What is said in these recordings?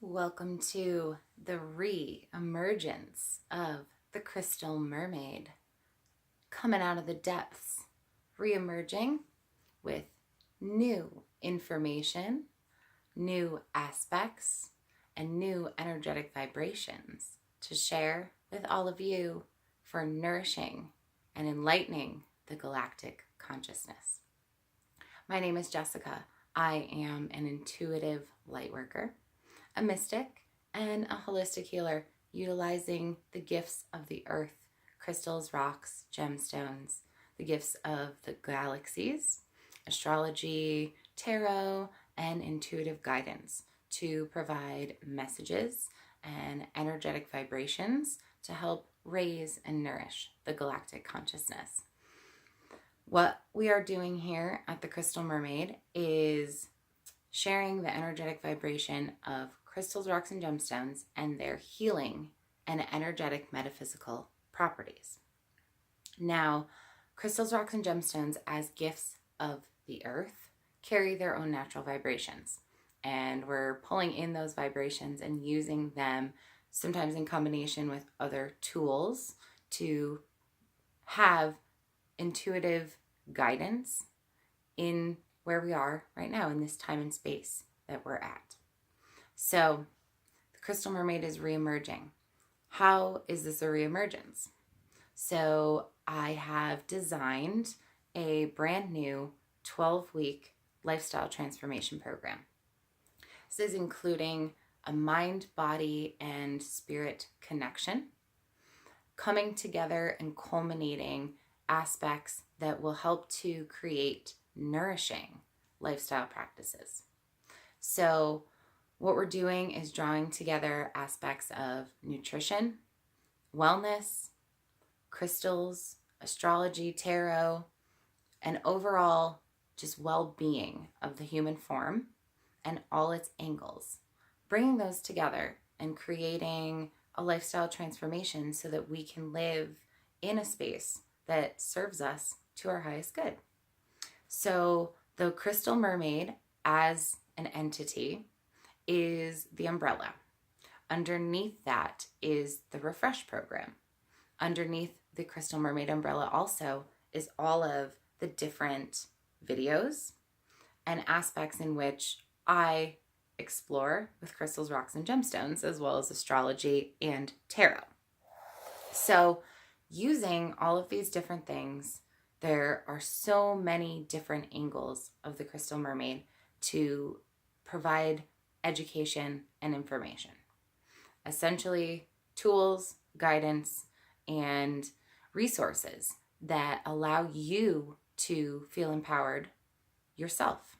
Welcome to the re-emergence of the crystal mermaid, coming out of the depths, re-emerging with new information, new aspects, and new energetic vibrations to share with all of you for nourishing and enlightening the galactic consciousness. My name is Jessica. I am an intuitive lightworker, a mystic, and a holistic healer utilizing the gifts of the earth, crystals, rocks, gemstones, the gifts of the galaxies, astrology, tarot, and intuitive guidance to provide messages and energetic vibrations to help raise and nourish the galactic consciousness. What we are doing here at the Crystal Mermaid is sharing the energetic vibration of crystals, rocks, and gemstones and their healing and energetic metaphysical properties. Now, crystals, rocks, and gemstones as gifts of the earth carry their own natural vibrations. And we're pulling in those vibrations and using them sometimes in combination with other tools to have intuitive guidance in where we are right now in this time and space that we're at. So the Crystal Mermaid is re-emerging. How is this a re-emergence? So I have designed a brand new 12-week lifestyle transformation program. This is including a mind, body, and spirit connection, coming together and culminating aspects that will help to create nourishing lifestyle practices. So what we're doing is drawing together aspects of nutrition, wellness, crystals, astrology, tarot, and overall just well-being of the human form and all its angles. Bringing those together and creating a lifestyle transformation so that we can live in a space that serves us to our highest good. So the Crystal Mermaid as an entity is the umbrella. Underneath that is the Refresh program. Underneath the Crystal Mermaid umbrella also is all of the different videos and aspects in which I explore with crystals, rocks, and gemstones, as well as astrology and tarot. So using all of these different things, there are so many different angles of the Crystal Mermaid to provide education and information. Essentially, tools, guidance, and resources that allow you to feel empowered yourself.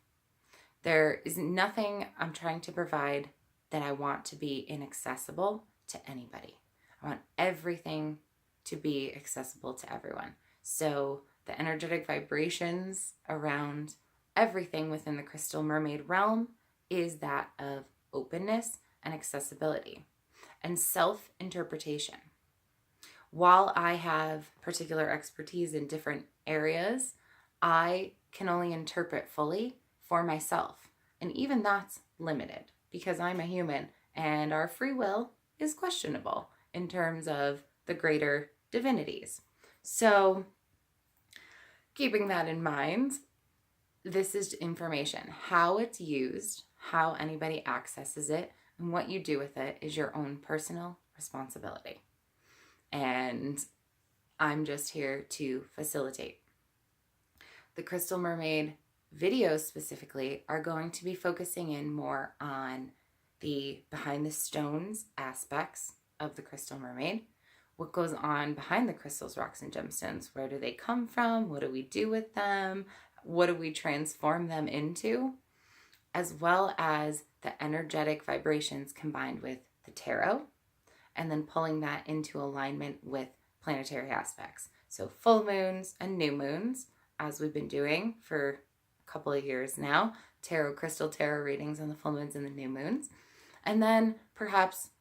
There is nothing I'm trying to provide that I want to be inaccessible to anybody. I want everything to be accessible to everyone. So the energetic vibrations around everything within the Crystal Mermaid realm is that of openness and accessibility and self-interpretation. While I have particular expertise in different areas, I can only interpret fully for myself. And even that's limited because I'm a human and our free will is questionable in terms of the greater divinities. So keeping that in mind, this is information. How it's used, how anybody accesses it, and what you do with it is your own personal responsibility. And I'm just here to facilitate. The Crystal Mermaid videos specifically are going to be focusing in more on the behind the stones aspects of the Crystal Mermaid. What goes on behind the crystals, rocks, and gemstones? Where do they come from? What do we do with them? What do we transform them into? As well as the energetic vibrations combined with the tarot, and then pulling that into alignment with planetary aspects. So full moons and new moons, as we've been doing for a couple of years now, crystal tarot readings on the full moons and the new moons. And then perhaps,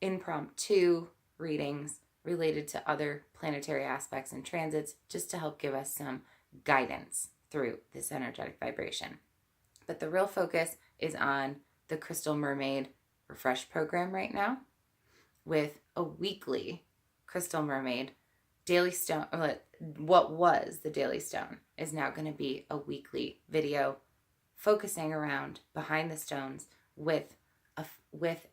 impromptu readings related to other planetary aspects and transits, just to help give us some guidance through this energetic vibration. But the real focus is on the Crystal Mermaid Refresh program right now with a weekly Crystal Mermaid Daily Stone. What was the Daily Stone is now going to be a weekly video focusing around behind the stones with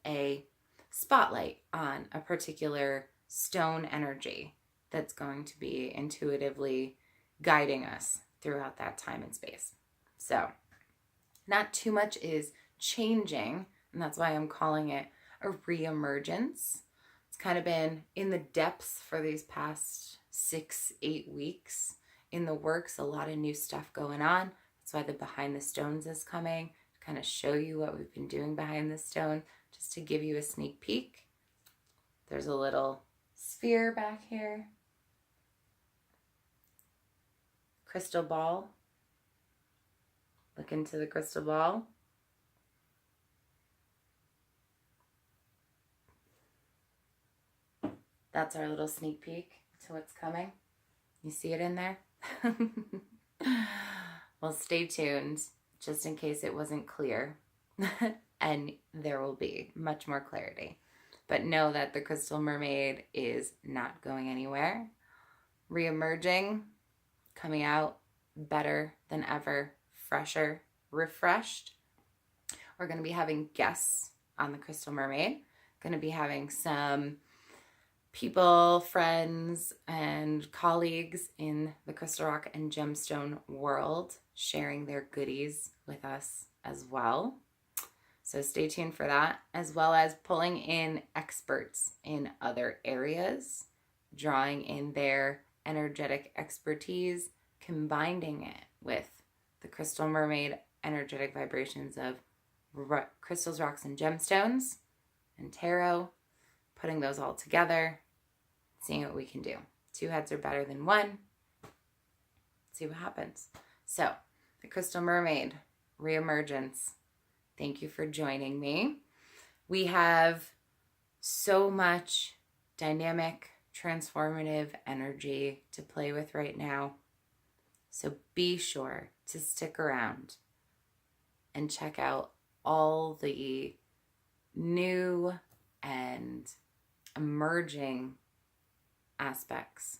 a spotlight on a particular stone energy that's going to be intuitively guiding us throughout that time and space. So not too much is changing, and that's why I'm calling it a reemergence. It's kind of been in the depths for these past 6-8 weeks, in the works, a lot of new stuff going on. That's why the Behind the Stones is coming, to kind of show you what we've been doing behind the stone, just to give you a sneak peek. There's a little sphere back here. Crystal ball. Look into the crystal ball. That's our little sneak peek to what's coming. You see it in there? Well, stay tuned, just in case it wasn't clear. And there will be much more clarity. But know that the Crystal Mermaid is not going anywhere. Reemerging, coming out better than ever, fresher, refreshed. We're going to be having guests on the Crystal Mermaid. Going to be having some people, friends, and colleagues in the crystal rock and gemstone world sharing their goodies with us as well. So stay tuned for that, as well as pulling in experts in other areas, drawing in their energetic expertise, combining it with the Crystal Mermaid energetic vibrations of crystals, rocks, and gemstones, and tarot, putting those all together, seeing what we can do. 2 heads are better than 1. See what happens. So, the Crystal Mermaid Reemergence. Thank you for joining me. We have so much dynamic, transformative energy to play with right now. So be sure to stick around and check out all the new and emerging aspects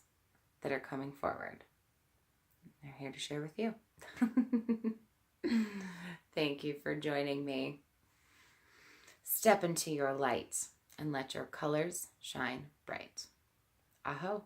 that are coming forward. They're here to share with you. Thank you for joining me. Step into your light and let your colors shine bright. Aho.